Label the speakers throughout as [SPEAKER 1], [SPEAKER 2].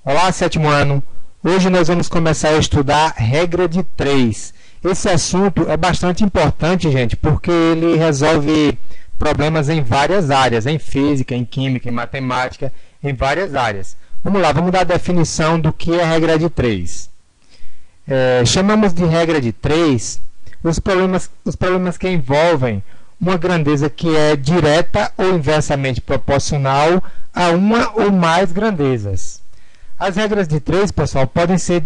[SPEAKER 1] Olá, sétimo ano! Hoje nós vamos começar a estudar regra de 3. Esse assunto é bastante importante, gente, porque ele resolve problemas em várias áreas, em física, em química, em matemática, em várias áreas. Vamos lá, vamos dar a definição do que é regra de 3. Chamamos de regra de 3 os problemas que envolvem uma grandeza que é direta ou inversamente proporcional a uma ou mais grandezas. As regras de 3, pessoal, podem ser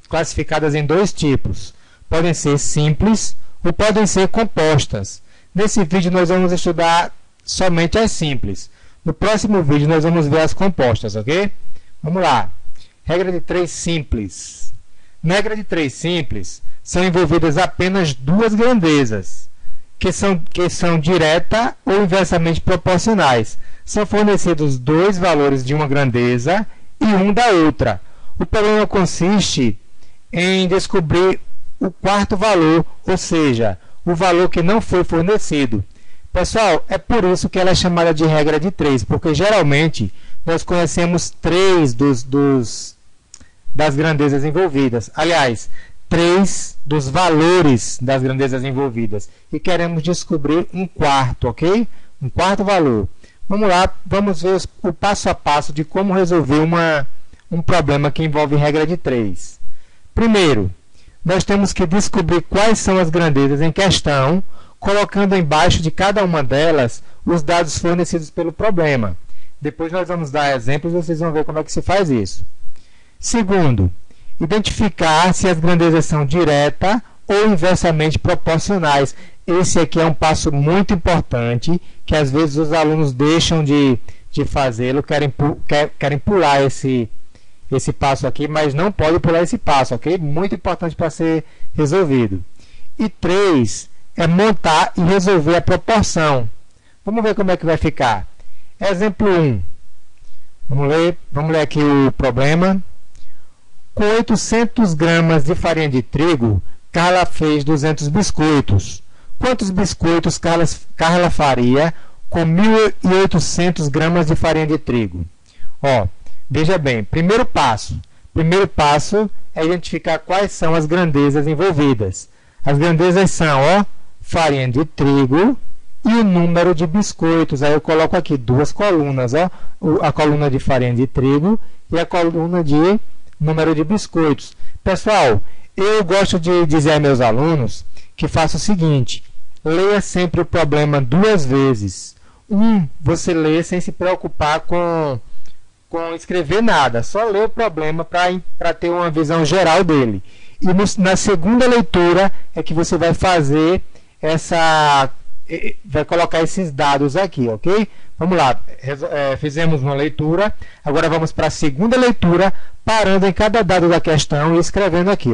[SPEAKER 1] classificadas em dois tipos. Podem ser simples ou podem ser compostas. Nesse vídeo nós vamos estudar somente as simples. No próximo vídeo nós vamos ver as compostas, ok? Vamos lá. Regra de 3 simples. Na regra de 3 simples, são envolvidas apenas duas grandezas, que são direta ou inversamente proporcionais. São fornecidos dois valores de uma grandeza e um da outra. O problema consiste em descobrir o quarto valor, ou seja, o valor que não foi fornecido. Pessoal, é por isso que ela é chamada de regra de 3, porque geralmente nós conhecemos 3 das grandezas envolvidas. Aliás, 3 dos valores das grandezas envolvidas. E queremos descobrir um quarto, ok? Um quarto valor. Vamos lá, vamos ver o passo a passo de como resolver um problema que envolve regra de 3. Primeiro, nós temos que descobrir quais são as grandezas em questão, colocando embaixo de cada uma delas os dados fornecidos pelo problema. Depois nós vamos dar exemplos e vocês vão ver como é que se faz isso. Segundo, identificar se as grandezas são direta ou inversamente proporcionais. Esse aqui é um passo muito importante, que às vezes os alunos deixam de fazê-lo, querem pular esse passo aqui, mas não pode pular esse passo, ok? Muito importante para ser resolvido. E 3 é montar e resolver a proporção. Vamos ver como é que vai ficar. Exemplo 1. Vamos ler aqui o problema. Com 800 gramas de farinha de trigo, Carla fez 200 biscoitos. Quantos biscoitos Carla faria com 1.800 gramas de farinha de trigo? Veja bem, primeiro passo é identificar quais são as grandezas envolvidas. As grandezas são farinha de trigo e o número de biscoitos. Aí eu coloco aqui duas colunas, a coluna de farinha de trigo e a coluna de número de biscoitos. Pessoal, eu gosto de dizer aos meus alunos que faça o seguinte: leia sempre o problema duas vezes. Você lê sem se preocupar com escrever nada, só lê o problema para ter uma visão geral dele. E na segunda leitura é que você vai fazer vai colocar esses dados aqui, ok? Vamos lá, fizemos uma leitura, agora vamos para a segunda leitura, parando em cada dado da questão e escrevendo aqui,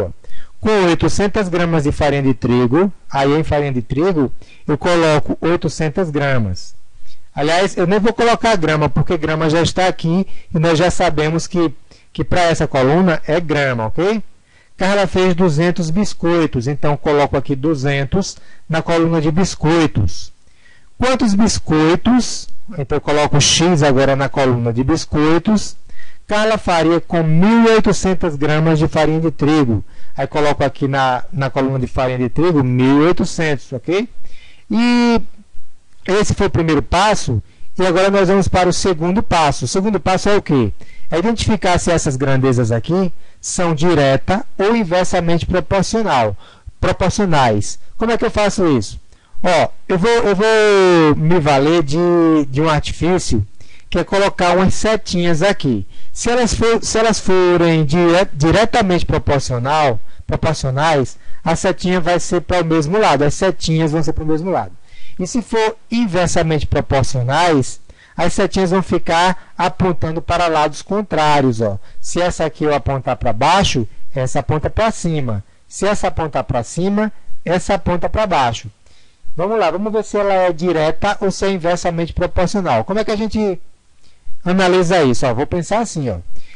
[SPEAKER 1] com 800 gramas de farinha de trigo, aí em farinha de trigo eu coloco 800 gramas. Aliás, eu nem vou colocar grama, porque grama já está aqui e nós já sabemos que para essa coluna é grama, ok? Carla fez 200 biscoitos, então coloco aqui 200 na coluna de biscoitos. Quantos biscoitos? Então eu coloco X agora na coluna de biscoitos. Carla faria com 1.800 gramas de farinha de trigo. Aí coloco aqui na coluna de farinha de trigo 1.800, ok? E esse foi o primeiro passo. E agora nós vamos para o segundo passo. O segundo passo é o quê? É identificar se essas grandezas aqui são direta ou inversamente proporcionais. Como é que eu faço isso? Eu vou me valer de um artifício que é colocar umas setinhas aqui. Se elas forem diretamente proporcionais, a setinha vai ser para o mesmo lado. As setinhas vão ser para o mesmo lado. E se for inversamente proporcionais, as setinhas vão ficar apontando para lados contrários. Se essa aqui eu apontar para baixo, essa aponta para cima. Se essa apontar para cima, essa aponta para baixo. Vamos lá, vamos ver se ela é direta ou se é inversamente proporcional. Como é que a gente analisa isso? Vou pensar assim.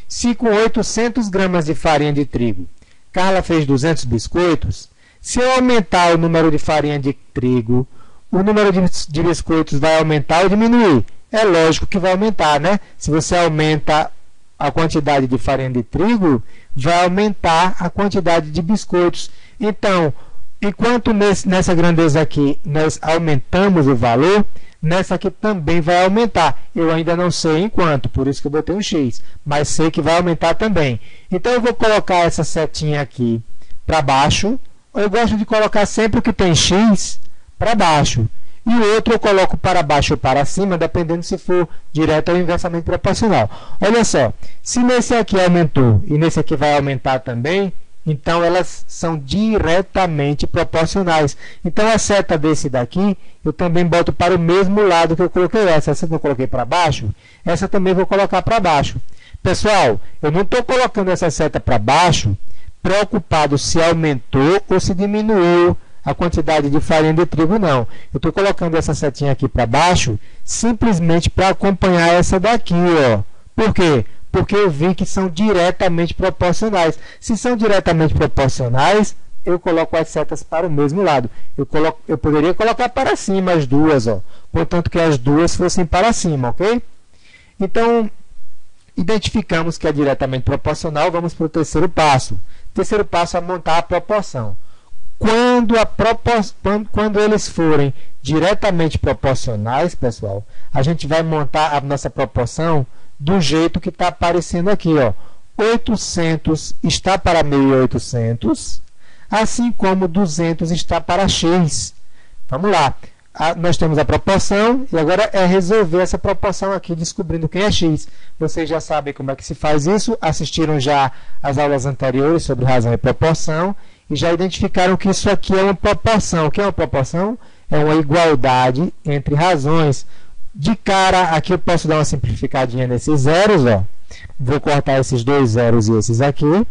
[SPEAKER 1] Se com 800 gramas de farinha de trigo, Carla fez 200 biscoitos, se eu aumentar o número de farinha de trigo, o número de biscoitos vai aumentar ou diminuir? É lógico que vai aumentar, né? Se você aumenta a quantidade de farinha de trigo, vai aumentar a quantidade de biscoitos. Então, enquanto nessa grandeza aqui nós aumentamos o valor, nessa aqui também vai aumentar. Eu ainda não sei em quanto, por isso que eu botei um X, mas sei que vai aumentar também. Então, eu vou colocar essa setinha aqui para baixo. Eu gosto de colocar sempre o que tem X para baixo. E o outro eu coloco para baixo ou para cima, dependendo se for direto ou inversamente proporcional. Olha só, se nesse aqui aumentou e nesse aqui vai aumentar também, então elas são diretamente proporcionais. Então a seta desse daqui, eu também boto para o mesmo lado que eu coloquei essa. Essa que eu coloquei para baixo, essa também vou colocar para baixo. Pessoal, eu não estou colocando essa seta para baixo preocupado se aumentou ou se diminuiu a quantidade de farinha de trigo, não. Eu estou colocando essa setinha aqui para baixo simplesmente para acompanhar essa daqui, ó. Por quê? Porque eu vi que são diretamente proporcionais. Se são diretamente proporcionais, eu coloco as setas para o mesmo lado. Eu poderia colocar para cima as duas, ó, contanto que as duas fossem para cima, ok? Então, identificamos que é diretamente proporcional, vamos para o terceiro passo. O terceiro passo é montar a proporção. Quando eles forem diretamente proporcionais, pessoal, a gente vai montar a nossa proporção do jeito que está aparecendo aqui, ó. 800 está para 1.800, assim como 200 está para X. Vamos lá. Nós temos a proporção e agora é resolver essa proporção aqui, descobrindo quem é X. Vocês já sabem como é que se faz isso, assistiram já as aulas anteriores sobre razão e proporção e já identificaram que isso aqui é uma proporção. O que é uma proporção? É uma igualdade entre razões. De cara, aqui eu posso dar uma simplificadinha nesses zeros, ó. Vou cortar esses dois zeros e esses aqui.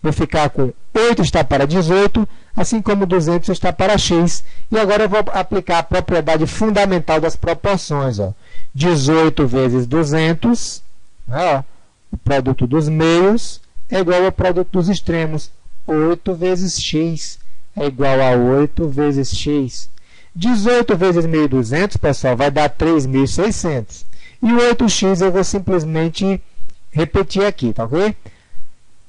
[SPEAKER 1] Vou ficar com 8 está para 18, assim como 200 está para X. E agora eu vou aplicar a propriedade fundamental das proporções, ó. 18 vezes 200, ó, o produto dos meios é igual ao produto dos extremos. 8 vezes X é igual a 8 vezes X. 18 vezes 1.200, pessoal, vai dar 3.600. E o 8x eu vou simplesmente repetir aqui, tá ok?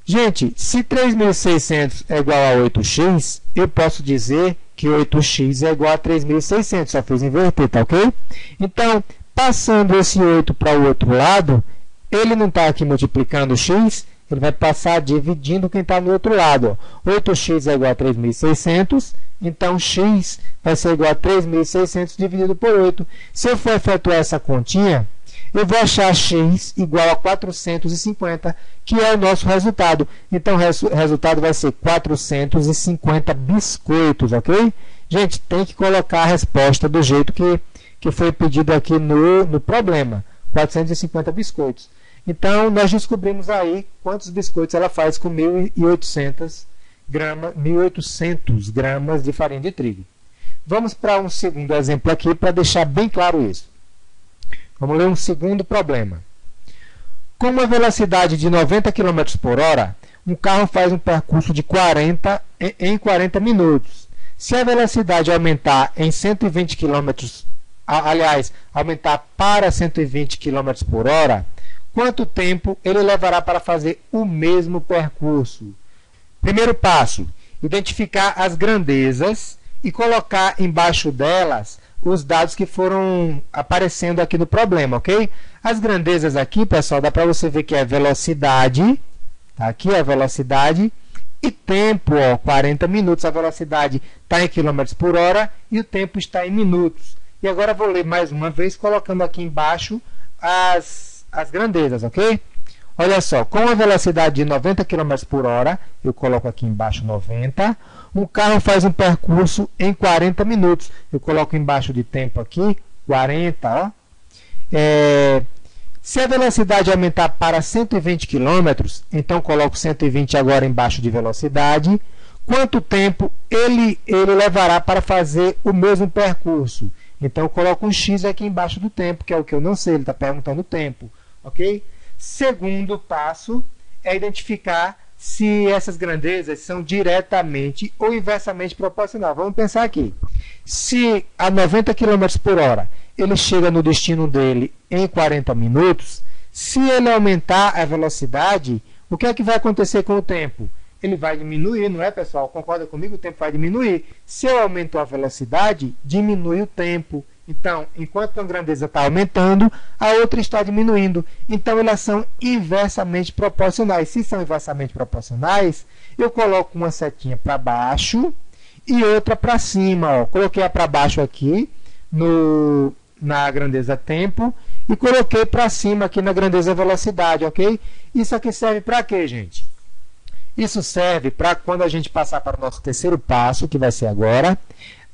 [SPEAKER 1] Gente, se 3.600 é igual a 8x, eu posso dizer que 8x é igual a 3.600. Só fiz inverter, tá ok? Então, passando esse 8 para o outro lado, ele não está aqui multiplicando x, ele vai passar dividindo quem está no outro lado. Ó. 8x é igual a 3.600, então x vai ser igual a 3.600 dividido por 8. Se eu for efetuar essa continha, eu vou achar x igual a 450, que é o nosso resultado. Então, o resultado vai ser 450 biscoitos, ok? Gente, tem que colocar a resposta do jeito que foi pedido aqui no problema. 450 biscoitos. Então, nós descobrimos aí quantos biscoitos ela faz com 1.800 gramas de farinha de trigo. Vamos para um segundo exemplo aqui para deixar bem claro isso. Vamos ler um segundo problema. Com uma velocidade de 90 km por hora, um carro faz um percurso de 40 minutos. Se a velocidade aumentar em 120 km, aumentar para 120 km por hora, quanto tempo ele levará para fazer o mesmo percurso? Primeiro passo, identificar as grandezas e colocar embaixo delas os dados que foram aparecendo aqui no problema, ok? As grandezas aqui, pessoal, dá para você ver que é velocidade, tá? Aqui é a velocidade, e tempo, ó, 40 minutos, a velocidade está em km por hora e o tempo está em minutos. E agora vou ler mais uma vez, colocando aqui embaixo as grandezas, ok? Olha só, com a velocidade de 90 km por hora, eu coloco aqui embaixo 90, um carro faz um percurso em 40 minutos. Eu coloco embaixo de tempo aqui, 40, ó. Se a velocidade aumentar para 120 km, então coloco 120 agora embaixo de velocidade. Quanto tempo ele levará para fazer o mesmo percurso? Então eu coloco um x aqui embaixo do tempo, que é o que eu não sei, ele está perguntando o tempo, ok? Segundo passo é identificar se essas grandezas são diretamente ou inversamente proporcionais. Vamos pensar aqui. Se a 90 km por hora ele chega no destino dele em 40 minutos, Se ele aumentar a velocidade, o que é que vai acontecer com o tempo? Ele vai diminuir, não é, pessoal? Concorda comigo? O tempo vai diminuir. Se eu aumento a velocidade, diminui o tempo. Então, enquanto uma grandeza está aumentando, a outra está diminuindo. Então, elas são inversamente proporcionais. Se são inversamente proporcionais, eu coloco uma setinha para baixo e outra para cima. Ó. Coloquei a para baixo aqui na grandeza tempo e coloquei para cima aqui na grandeza velocidade, ok? Isso aqui serve para quê, gente? Isso serve para quando a gente passar para o nosso terceiro passo, que vai ser agora,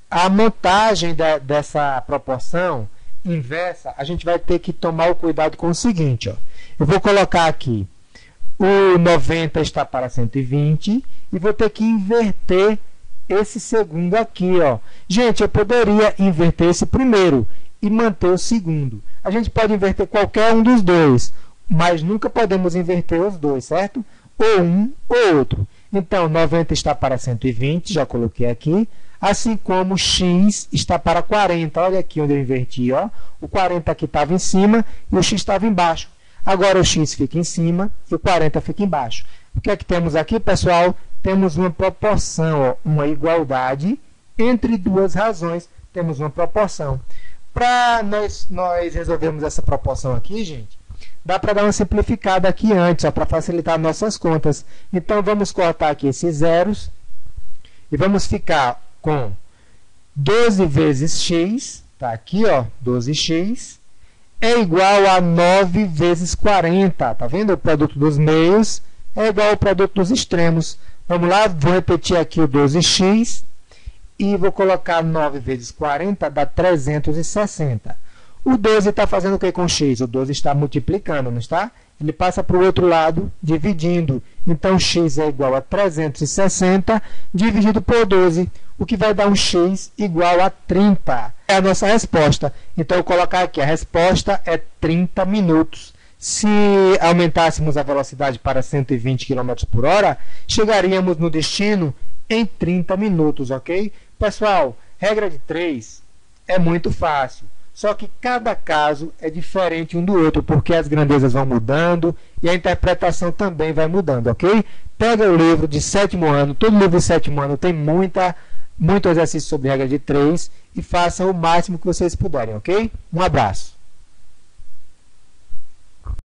[SPEAKER 1] a montagem dessa proporção inversa, a gente vai ter que tomar o cuidado com o seguinte, ó. Eu vou colocar aqui o 90 está para 120 e vou ter que inverter esse segundo aqui, ó. Gente, eu poderia inverter esse primeiro e manter o segundo. A gente pode inverter qualquer um dos dois, mas nunca podemos inverter os dois, certo? Ou um ou outro. Então, 90 está para 120, já coloquei aqui. Assim como x está para 40. Olha aqui onde eu inverti. Ó. O 40 aqui estava em cima e o x estava embaixo. Agora o x fica em cima e o 40 fica embaixo. O que é que temos aqui, pessoal? Temos uma proporção, ó, uma igualdade entre duas razões. Temos uma proporção. Para nós resolvermos essa proporção aqui, gente, dá para dar uma simplificada aqui antes, para facilitar nossas contas. Então, vamos cortar aqui esses zeros e vamos ficar com 12 vezes x, tá aqui, ó, 12x, é igual a 9 vezes 40. Tá vendo? O produto dos meios é igual ao produto dos extremos. Vamos lá, vou repetir aqui o 12x e vou colocar 9 vezes 40, dá 360. O 12 está fazendo o que com x? O 12 está multiplicando, não está? Ele passa para o outro lado, dividindo. Então, x é igual a 360 dividido por 12, o que vai dar um x igual a 30. É a nossa resposta. Então, eu vou colocar aqui, a resposta é 30 minutos. Se aumentássemos a velocidade para 120 km por hora, chegaríamos no destino em 30 minutos, ok? Pessoal, regra de 3 é muito fácil. Só que cada caso é diferente um do outro, porque as grandezas vão mudando e a interpretação também vai mudando, ok? Pega o livro de 7º ano, todo livro de 7º ano tem muito exercício sobre regra de 3 e façam o máximo que vocês puderem, ok? Um abraço!